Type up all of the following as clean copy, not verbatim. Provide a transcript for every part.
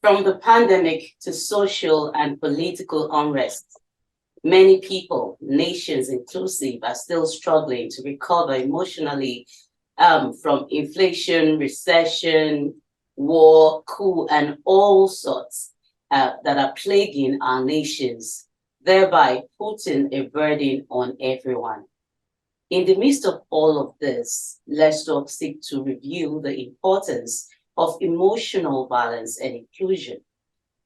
From the pandemic to social and political unrest, many people, nations inclusive, are still struggling to recover emotionally from inflation, recession, war, coup, and all sorts that are plaguing our nations, thereby putting a burden on everyone. In the midst of all of this, Let's Talk seek to review the importance of emotional balance and inclusion.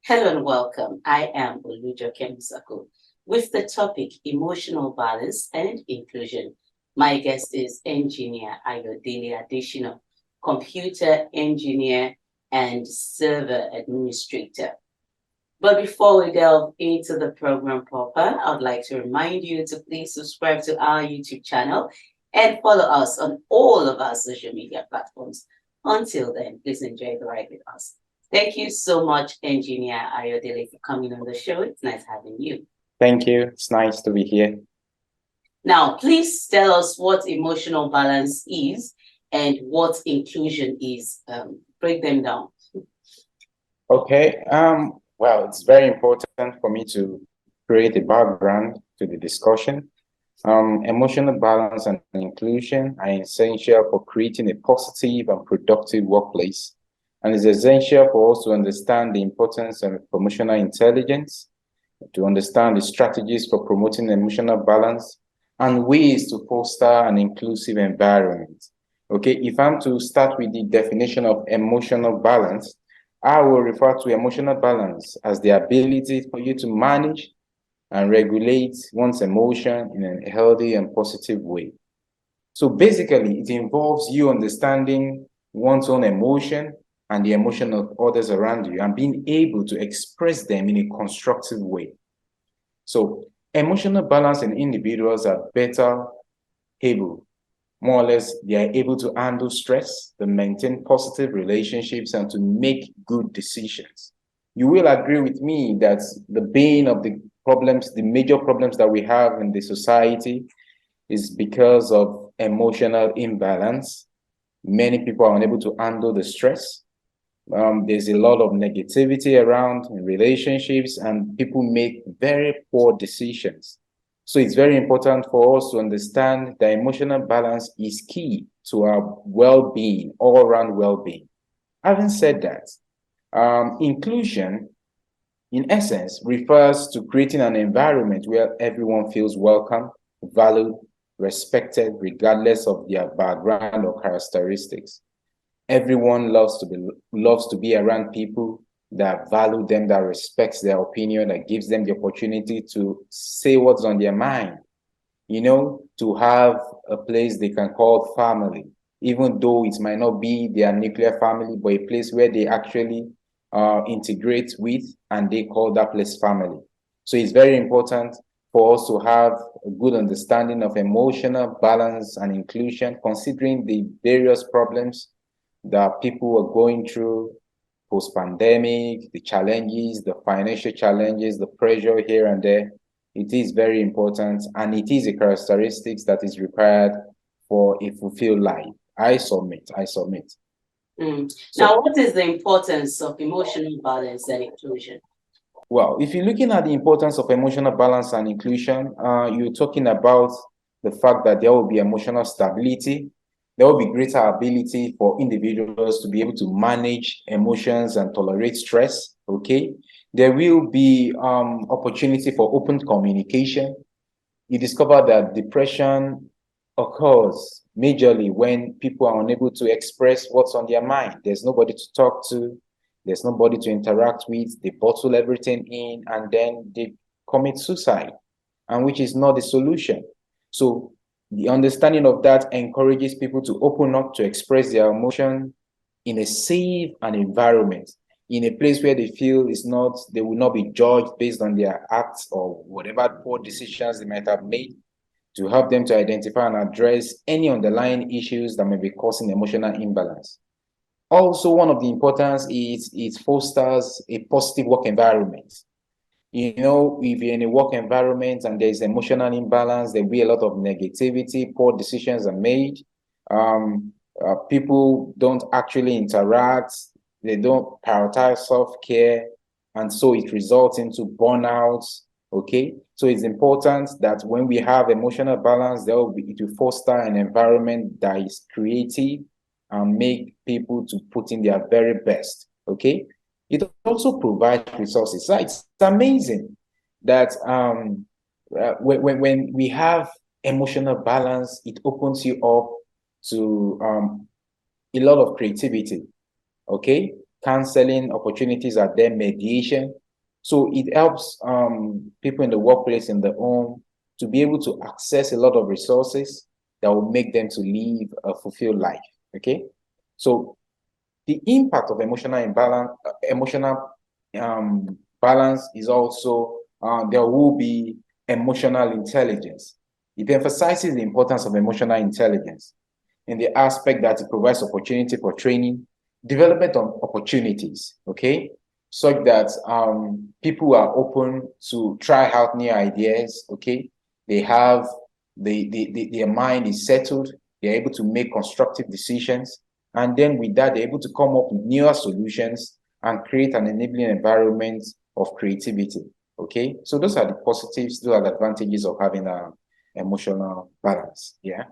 Hello and welcome. I am Olujo Kemisako with the topic Emotional Balance and Inclusion. My guest is Engineer Ayodele Adesina, Computer Engineer and Server Administrator. But before we delve into the program proper, I'd like to remind you to please subscribe to our YouTube channel and follow us on all of our social media platforms. Until then, please enjoy the ride with us. Thank you so much, Engineer Ayodele, for coming on the show. It's nice having you. Thank you. It's nice to be here. Now, please tell us what emotional balance is and what inclusion is. Break them down. Okay. Well, it's very important for me to create a background to the discussion. Emotional balance and inclusion are essential for creating a positive and productive workplace, and it's essential for us to understand the importance of emotional intelligence, to understand the strategies for promoting emotional balance, and ways to foster an inclusive environment. Okay, if I'm to start with the definition of emotional balance, I will refer to emotional balance as the ability for you to manage and regulate one's emotion in a healthy and positive way. So basically, it involves you understanding one's own emotion and the emotion of others around you and being able to express them in a constructive way. So emotional balance in individuals are better able, more or less, they are able to handle stress, to maintain positive relationships, and to make good decisions. You will agree with me that the bane of the problems, the major problems that we have in the society is because of emotional imbalance. Many people are unable to handle the stress. There's a lot of negativity around in relationships, and people make very poor decisions. So it's very important for us to understand that emotional balance is key to our well-being, all-around well-being. Having said that, inclusion, in essence, refers to creating an environment where everyone feels welcome, valued, respected, regardless of their background or characteristics. Everyone loves to be around people that value them, that respects their opinion, that gives them the opportunity to say what's on their mind, to have a place they can call family, even though it might not be their nuclear family, but a place where they actually integrate with, and they call that place family. So it's very important for us to have a good understanding of emotional balance and inclusion, considering the various problems that people are going through post-pandemic, the challenges, the financial challenges, the pressure here and there. It is very important, and it is a characteristics that is required for a fulfilled life. I submit. So, now, what is the importance of emotional balance and inclusion? Well, if you're looking at the importance of emotional balance and inclusion, you're talking about the fact that there will be emotional stability. There will be greater ability for individuals to be able to manage emotions and tolerate stress, okay? There will be opportunity for open communication. You discover that depression occurs majorly when people are unable to express what's on their mind. There's nobody to talk to, there's nobody to interact with, they bottle everything in, and then they commit suicide, and which is not the solution. So the understanding of that encourages people to open up, to express their emotion in a safe environment, in a place where they feel they will not be judged based on their acts or whatever poor decisions they might have made, to help them to identify and address any underlying issues that may be causing emotional imbalance. Also, one of the importance is it fosters a positive work environment. If you're in a work environment and there's emotional imbalance, there'll be a lot of negativity, poor decisions are made. People don't actually interact. they don't prioritize self-care, and so it results into burnouts. Okay, so it's important that when we have emotional balance, it will foster an environment that is creative and make people to put in their very best. Okay, it also provides resources. So it's amazing that when we have emotional balance, it opens you up to a lot of creativity. Okay, counseling opportunities are there, mediation. So it helps people in the workplace, in the home, to be able to access a lot of resources that will make them to live a fulfilled life. Okay, so the impact of emotional imbalance, balance is also there will be emotional intelligence. It emphasizes the importance of emotional intelligence in the aspect that it provides opportunity for training, development of opportunities, okay, such that people are open to try out new ideas, okay. They have their mind is settled, they're able to make constructive decisions, and then with that, they're able to come up with newer solutions and create an enabling environment of creativity, okay. So those are the positives, those are the advantages of having a emotional balance. Yeah.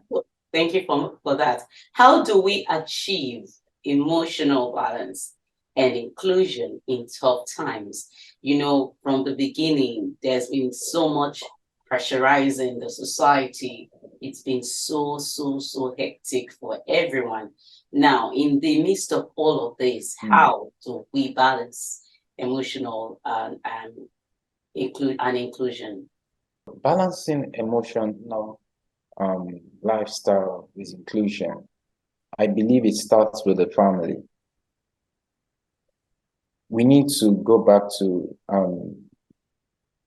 Thank you for that. How do we achieve emotional balance and inclusion in tough times? You know, from the beginning, there's been so much pressurizing the society. It's been so hectic for everyone. Now, in the midst of all of this, how do we balance emotional and inclusion? Balancing emotional lifestyle with inclusion, I believe it starts with the family. We need to go back to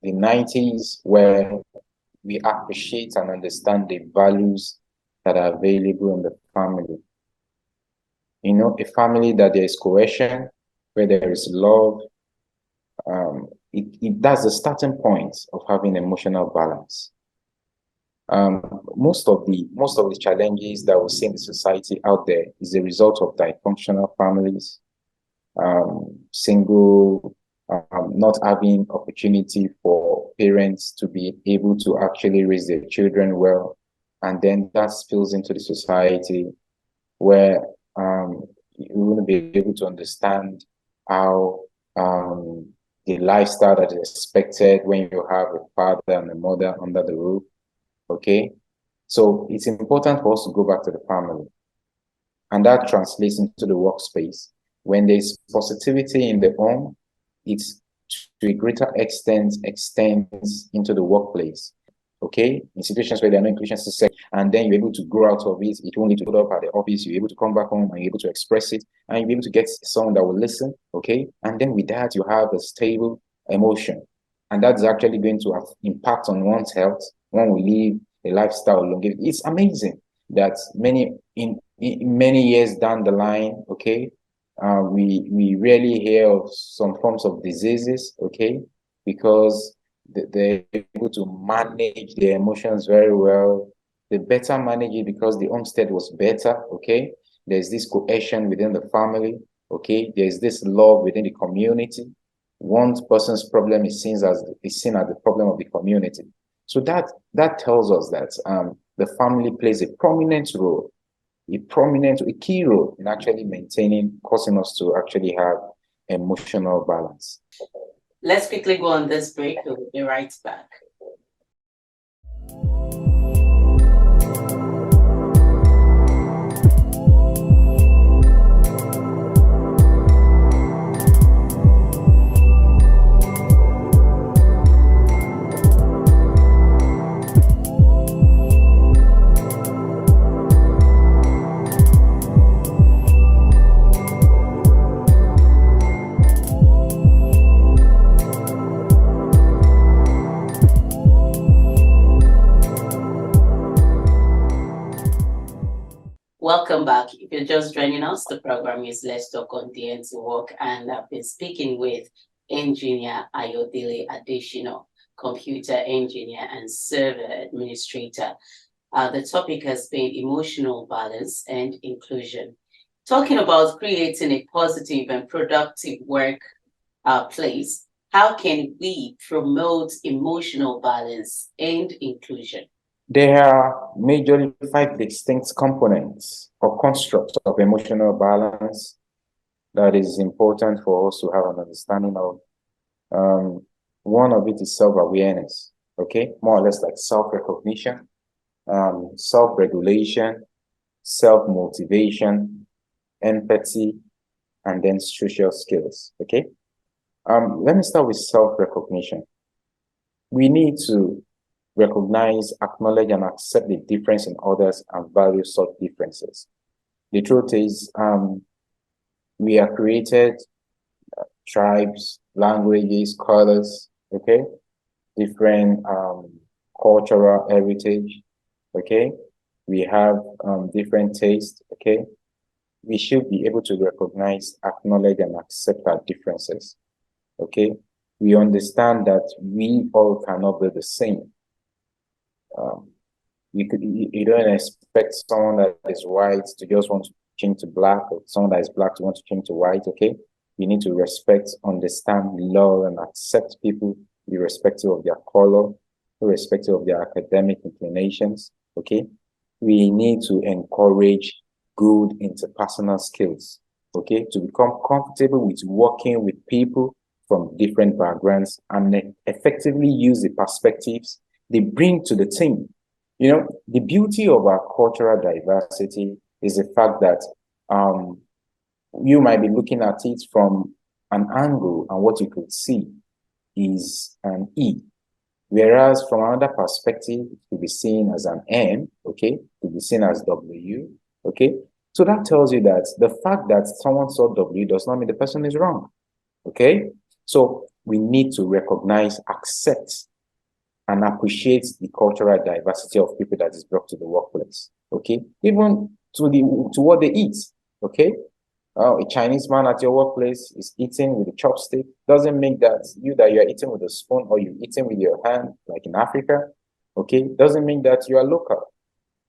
the 90s, where we appreciate and understand the values that are available in the family. You know, a family that there is cohesion, where there is love, that's the starting point of having emotional balance. Most of the challenges that we see in the society out there is a result of dysfunctional families, single, not having opportunity for parents to be able to actually raise their children well, and then that spills into the society, where you wouldn't be able to understand how the lifestyle that is expected when you have a father and a mother under the roof. Okay, so it's important for us to go back to the family, and that translates into the workspace. When there's positivity in the home, it's to a greater extent extends into the workplace. Okay, in situations where there are no inclusion systems, and then you're able to grow out of it, it won't need to put up at the office, you're able to come back home and you're able to express it, and you're able to get someone that will listen. Okay, and then with that, you have a stable emotion, and that's actually going to have impact on one's health. One will live a lifestyle longevity. It's amazing that in many years down the line, okay, we rarely hear of some forms of diseases, okay, because they're able to manage their emotions very well. They better manage it because the homestead was better, okay. There's this cohesion within the family, okay. There's this love within the community. One person's problem is seen as the problem of the community. So that tells us that the family plays a key role in actually causing us to actually have emotional balance. Let's quickly go on this break. We'll be right back. Welcome back. If you're just joining us, the program is Let's Talk on DNTWOK, and I've been speaking with engineer Ayodele Adesina, computer engineer and server administrator. The topic has been emotional balance and inclusion. Talking about creating a positive and productive work place, how can we promote emotional balance and inclusion? There are majorly 5 distinct components or constructs of emotional balance that is important for us to have an understanding of. One of it is self-awareness, okay? More or less like self-recognition, self-regulation, self-motivation, empathy, and then social skills, okay? Let me start with self-recognition. We need to recognize, acknowledge, and accept the difference in others and value such differences. The truth is, we are created tribes, languages, colors, okay? Different cultural heritage, okay? We have different tastes, okay? We should be able to recognize, acknowledge, and accept our differences, okay? We understand that we all cannot be the same. You don't expect someone that is white to just want to change to black, or someone that is black to want to change to white, okay? You need to respect, understand, love, and accept people irrespective of their color, irrespective of their academic inclinations, okay? We need to encourage good interpersonal skills, okay? To become comfortable with working with people from different backgrounds and effectively use the perspectives they bring to the team. You know, the beauty of our cultural diversity is the fact that you might be looking at it from an angle, and what you could see is an E. Whereas from another perspective, it could be seen as an M, okay? It could be seen as W, okay? So that tells you that the fact that someone saw W does not mean the person is wrong, okay? So we need to recognize, accept, and appreciate the cultural diversity of people that is brought to the workplace, okay? Even to what they eat, okay? A Chinese man at your workplace is eating with a chopstick. Doesn't mean that you are eating with a spoon or you're eating with your hand, like in Africa, okay? Doesn't mean that you are local.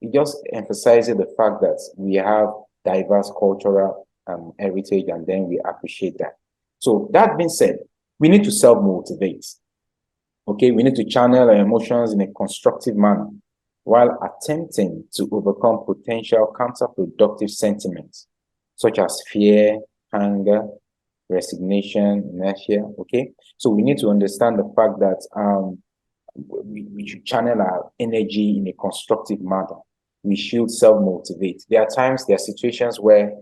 It just emphasizes the fact that we have diverse cultural heritage, and then we appreciate that. So that being said, we need to self-motivate. Okay, we need to channel our emotions in a constructive manner while attempting to overcome potential counterproductive sentiments such as fear, anger, resignation, inertia. Okay, so we need to understand the fact that we should channel our energy in a constructive manner. We should self-motivate. There are situations where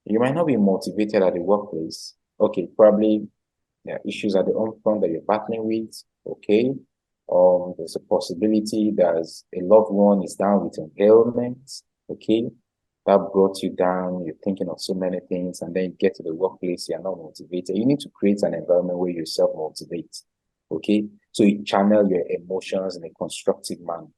you might not be motivated at the workplace. Okay, probably there are issues at the home front that you're battling with, okay? There's a possibility that a loved one is down with an ailment, okay? That brought you down, you're thinking of so many things, and then you get to the workplace, you're not motivated. You need to create an environment where you self-motivate, okay? So you channel your emotions in a constructive manner.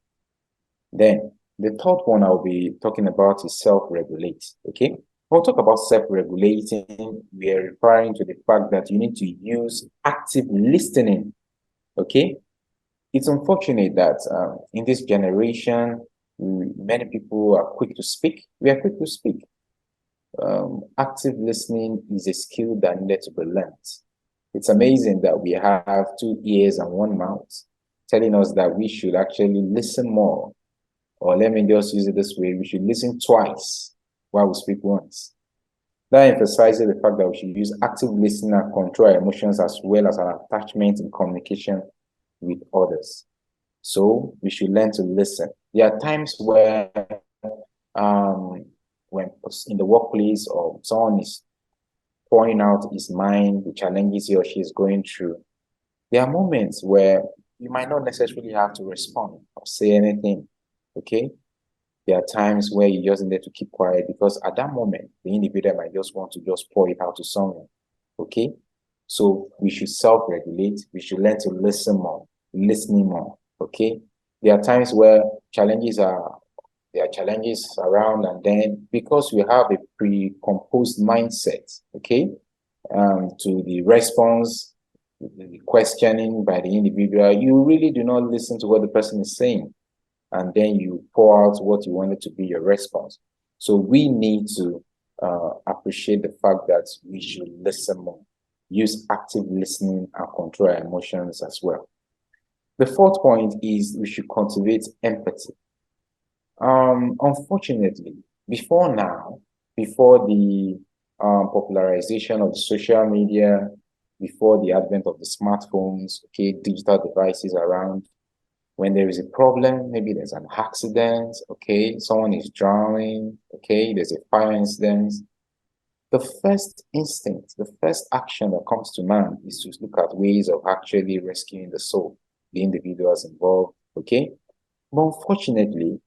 Then the third one I'll be talking about is self-regulate, okay? When we talk about self-regulating, we are referring to the fact that you need to use active listening, okay? It's unfortunate that in this generation, many people are quick to speak. We are quick to speak. Active listening is a skill that needs to be learned. It's amazing that we have 2 ears and 1 mouth telling us that we should actually listen more. Or let me just use it this way, we should listen twice while we speak once. That emphasizes the fact that we should use active listening and control our emotions as well as our attachment in communication with others. So we should learn to listen. There are times where when in the workplace or someone is pouring out his mind, the challenges he or she is going through, there are moments where you might not necessarily have to respond or say anything, okay? There are times where you just need to keep quiet because at that moment, the individual might just want to just pour it out to someone, okay? So we should self-regulate. We should learn to listen more, listening more, okay? There are times where there are challenges around, and then because we have a pre-composed mindset, okay, to the response, the questioning by the individual, you really do not listen to what the person is saying, and then you pour out what you wanted to be your response. So we need to appreciate the fact that we should listen more, use active listening and control our emotions as well. The fourth point is we should cultivate empathy. Unfortunately, before now, before the popularization of social media, before the advent of the smartphones, okay, digital devices around, when there is a problem, maybe there's an accident, okay, someone is drowning, okay, there's a fire incident, the first instinct, the first action that comes to mind is to look at ways of actually rescuing the soul, the individuals involved, okay? But unfortunately,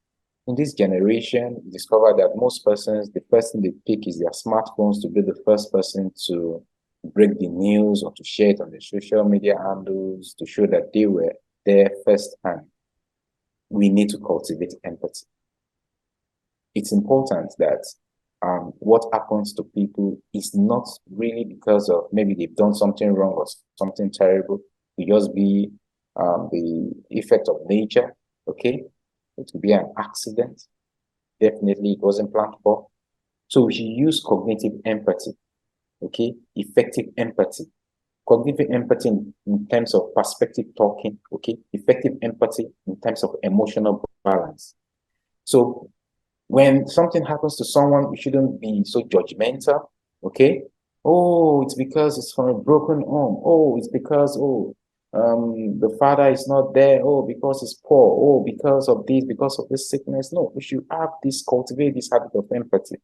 in this generation, we discover that most persons, the first thing they pick is their smartphones to be the first person to break the news or to share it on the social media handles to show that they were there firsthand. We need to cultivate empathy. It's important that what happens to people is not really because of maybe they've done something wrong or something terrible. It just be the effect of nature, okay? It could be an accident. Definitely, it wasn't planned for. So we should use cognitive empathy, okay? Effective empathy. Cognitive empathy in terms of perspective talking, okay? Effective empathy in terms of emotional balance. So when something happens to someone, we shouldn't be so judgmental, okay? Oh, it's because it's from a broken home. Oh, it's because, the father is not there. Oh, because he's poor. Oh, because of this sickness. No, we should cultivate this habit of empathy.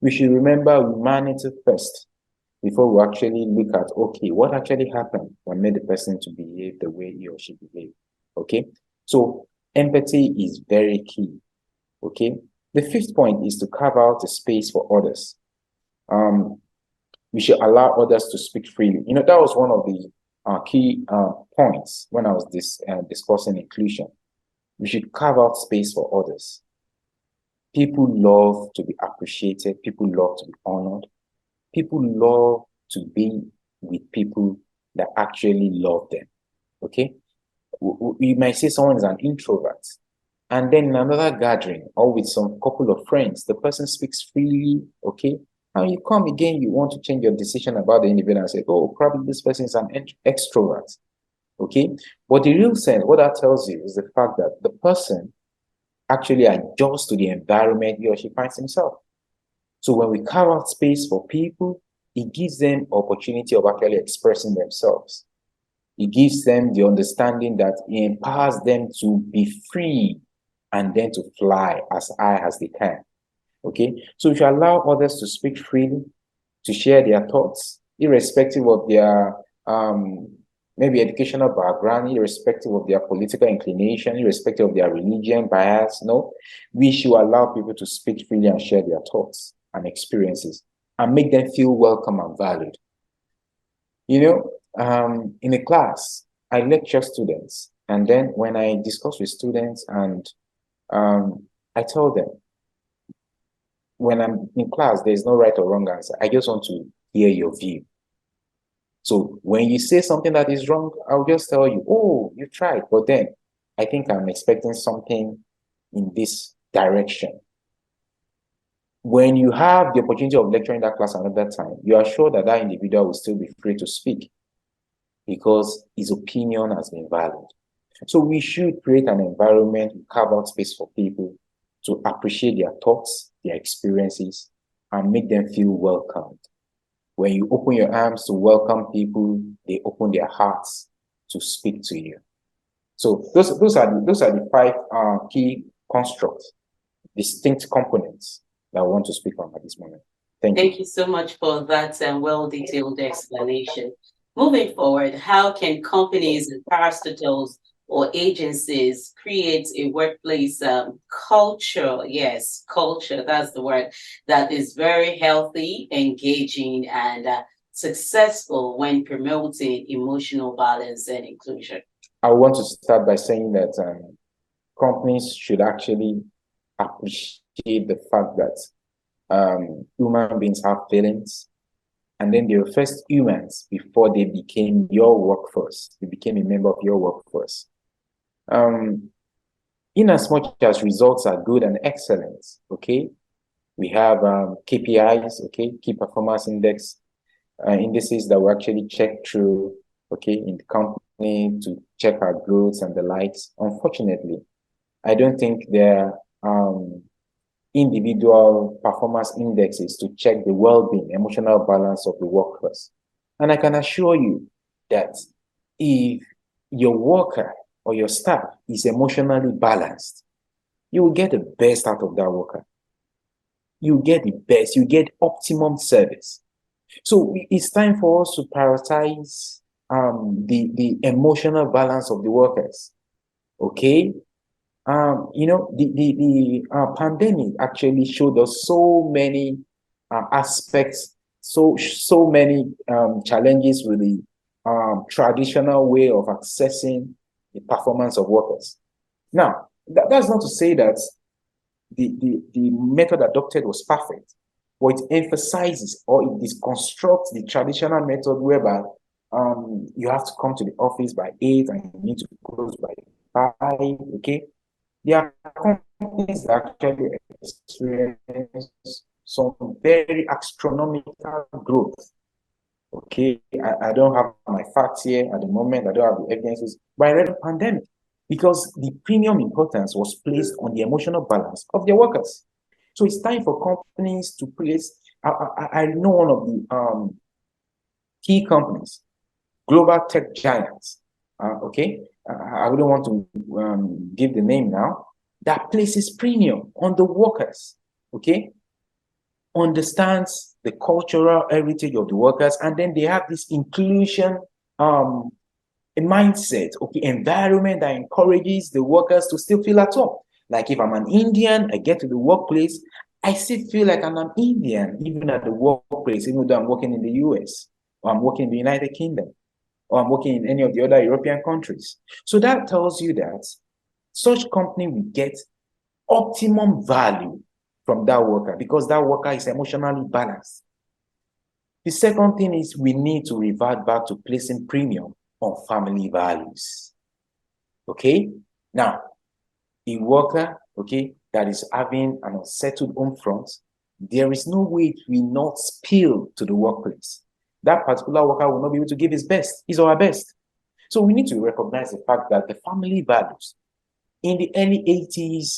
We should remember humanity first before we actually look at, okay, what actually happened that made the person to behave the way he or she behaved, okay? So empathy is very key, okay? The fifth point is to carve out a space for others. We should allow others to speak freely. You know, that was one of the key points when I was discussing inclusion. We should carve out space for others. People love to be appreciated. People love to be honored. People love to be with people that actually love them, okay? We might say someone is an introvert, and then in another gathering or with some couple of friends, the person speaks freely, okay? And you come again, you want to change your decision about the individual and say, oh, probably this person is an extrovert, okay? But the real sense, what that tells you is the fact that the person actually adjusts to the environment he or she finds himself. So when we carve out space for people, it gives them opportunity of actually expressing themselves. It gives them the understanding that it empowers them to be free and then to fly as high as they can. Okay, so if you allow others to speak freely, to share their thoughts, irrespective of their maybe educational background, irrespective of their political inclination, irrespective of their religion, bias, no, we should allow people to speak freely and share their thoughts and experiences and make them feel welcome and valued. You know, in a class, I lecture students, and then when I discuss with students and I tell them, when I'm in class, there's no right or wrong answer. I just want to hear your view. So when you say something that is wrong, I'll just tell you, oh, you tried, but then I think I'm expecting something in this direction. When you have the opportunity of lecturing that class another time, you are sure that that individual will still be free to speak because his opinion has been valued. So we should create an environment, carve out space for people to appreciate their thoughts, their experiences, and make them feel welcomed. When you open your arms to welcome people, they open their hearts to speak to you. So those are the five key constructs, distinct components that I want to speak on at this moment. Thank you so much for that well-detailed explanation. Moving forward, how can companies and parastatals or agencies create a workplace culture? Yes, culture, that's the word, that is very healthy, engaging, and successful when promoting emotional balance and inclusion? I want to start by saying that companies should actually appreciate the fact that human beings have feelings, and then they were first humans before they became your workforce. They became a member of your workforce. In as much as results are good and excellent, okay, We have KPIs, okay, key performance indices that we actually check through, okay, in the company to check our growth and the likes. Unfortunately, I don't think there are individual performance indexes to check the well-being, emotional balance of the workforce. And I can assure you that if your worker or your staff is emotionally balanced, you will get the best out of that worker. You get the best, you get optimum service. So it's time for us to prioritize the emotional balance of the workers. Okay. The pandemic actually showed us so many aspects, so many challenges with the traditional way of accessing the performance of workers. Now, that's not to say that the method adopted was perfect, but it emphasizes or it deconstructs the traditional method whereby you have to come to the office by 8 and you need to close by 5, okay? There are companies that actually experience some very astronomical growth. Okay, I don't have my facts here at the moment. I don't have the evidences, but I read the pandemic because the premium importance was placed on the emotional balance of their workers. So it's time for companies to place. I know one of the key companies, global tech giants. Okay, I wouldn't want to give the name now. That places premium on the workers. Okay, understands the cultural heritage of the workers, and then they have this inclusion a mindset, okay, environment that encourages the workers to still feel at home. Like if I'm an Indian, I get to the workplace, I still feel like I'm an Indian, even at the workplace, even though I'm working in the US, or I'm working in the United Kingdom, or I'm working in any of the other European countries. So that tells you that such company will get optimum value from that worker because that worker is emotionally balanced. The second thing is we need to revert back to placing premium on family values. Okay? Now, a worker, okay, that is having an unsettled home front, there is no way it will not spill to the workplace. That particular worker will not be able to give his best, his or her best. So we need to recognize the fact that the family values in the early 80s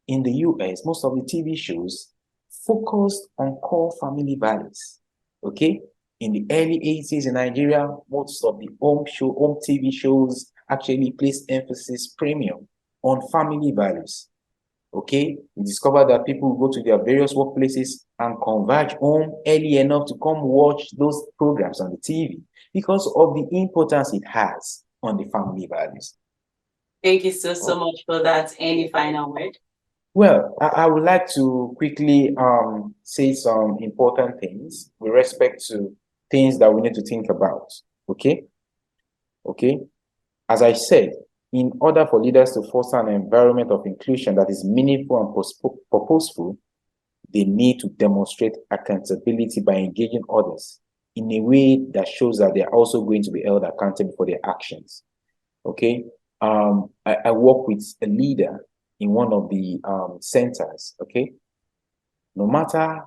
in the US, most of the TV shows focused on core family values. Okay? In the early 80s in Nigeria, most of the home TV shows actually place emphasis premium on family values. Okay? We discovered that people go to their various workplaces and converge home early enough to come watch those programs on the TV because of the importance it has on the family values. Thank you so much for that. Any final word? Well, I would like to quickly say some important things with respect to things that we need to think about. Okay? Okay? As I said, in order for leaders to foster an environment of inclusion that is meaningful and purposeful, they need to demonstrate accountability by engaging others in a way that shows that they are also going to be held accountable for their actions. Okay? I work with a leader in one of the centers, okay? No matter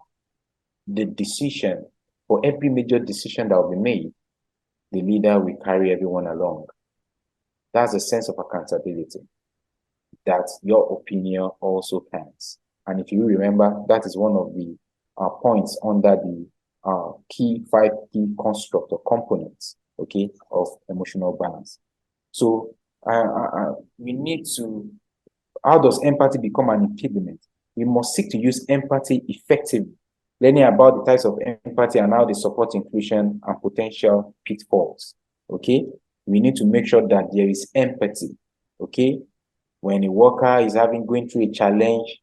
the decision, for every major decision that will be made, the leader will carry everyone along. That's a sense of accountability, that your opinion also counts. And if you remember, that is one of the points under the five key construct or components, okay, of emotional balance. So we need to, how does empathy become an impediment? We must seek to use empathy effectively, learning about the types of empathy and how they support inclusion and potential pitfalls. Okay, we need to make sure that there is empathy. Okay, when a worker is going through a challenge,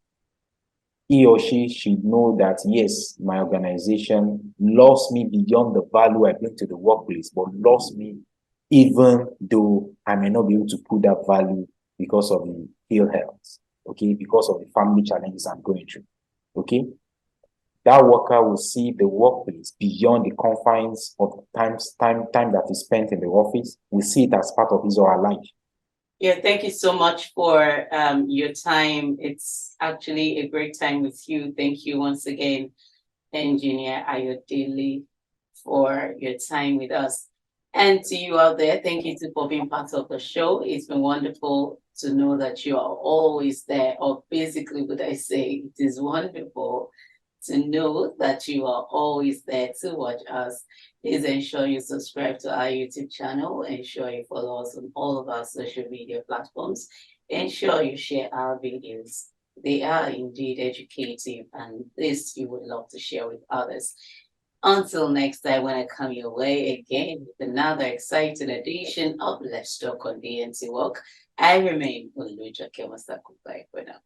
he or she should know that yes, my organization loves me beyond the value I bring to the workplace, but loves me even though I may not be able to put that value because of the ill health, okay, because of the family challenges I'm going through, okay. That worker will see the workplace beyond the confines of time that is spent in the office. We see it as part of his or her life. Yeah, thank you so much for your time. It's actually a great time with you. Thank you once again, Engineer Ayodele, for your time with us. And to you out there, thank you for being part of the show. It's been wonderful to know that you are always there, or basically what I say, it is wonderful to know that you are always there to watch us. Please ensure you subscribe to our YouTube channel. Ensure you follow us on all of our social media platforms. Ensure you share our videos. They are indeed educative, and this you would love to share with others. Until next time, when I come your way again with another exciting edition of Let's Talk on DNTWOK, I remain Oluja Kemasakupai for now.